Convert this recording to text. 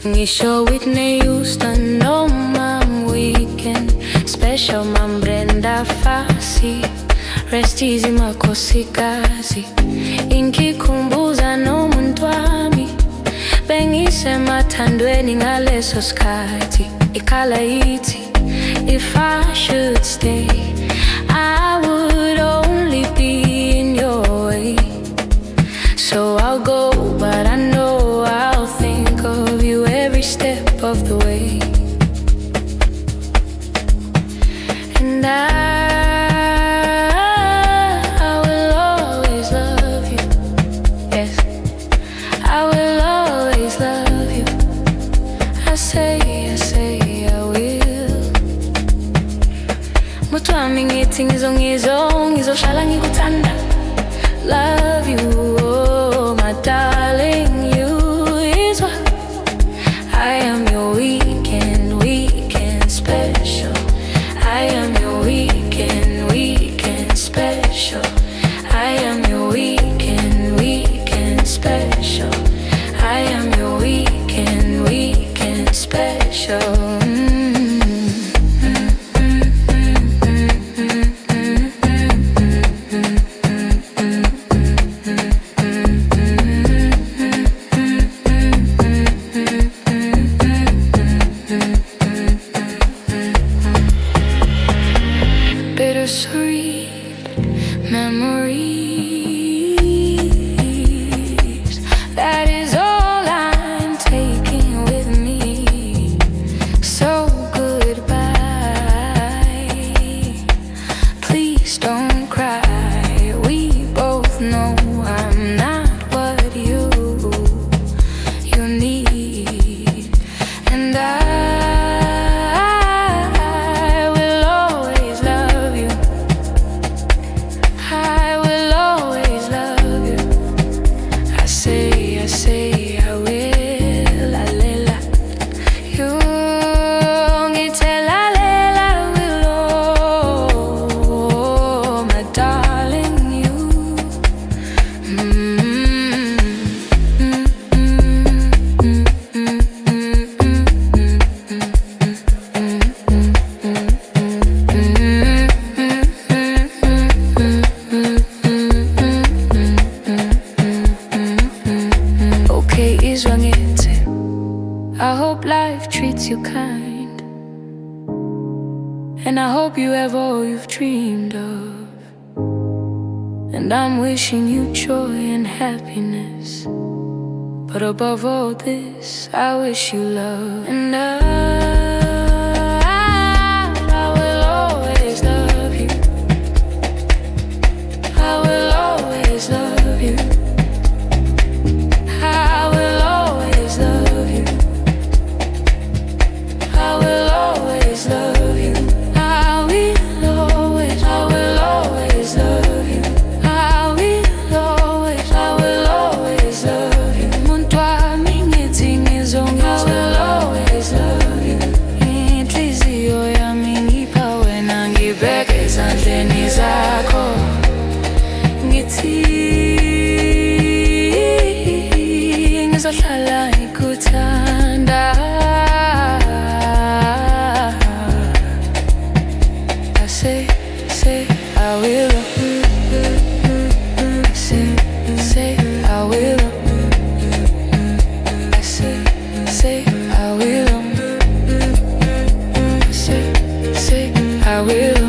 Ngisho Whitney Houston noma weekend special Brenda Fassie rest easy makhosikazi inkikhumbuza nomuntu wami bengisemathandweni ngaleso sikhathi ikhala ithi if I should stay I would only be in your way, so I'll go but I know I'll think of you every step of the way. And I will always love you. Yes, I will always love you. I say I will. Mutu wami ngithi ngizohlala ngikuthanda. Love you, oh my darling, you is what I am your weekend special. I am your weekend special. I am your weekend special. I am your weekend special. Bittersweet memories, that is all I'm taking with me. So goodbye, please don't cry. We both know I'm not what you need. And I will always love you. I will always love you. I say I will. La lela, you ngitela lela will. Oh my darling, you. Okay, izwangethe. I hope life treats you kind, and I hope you have all you've dreamed of. And I'm wishing you joy and happiness, but above all this, I wish you love. And I will always love you. I will always love you. I will always love you. I will always love you. I will always love you. I will always love you. Muntu wami ngithi ngizongithi I will always love you. Inhliziyo yami ngipha wena ngibeke ezandleni zakho. Ngithi ngizohlala ngikuthanda. I say I will. Say I will. I say I will. Say I will.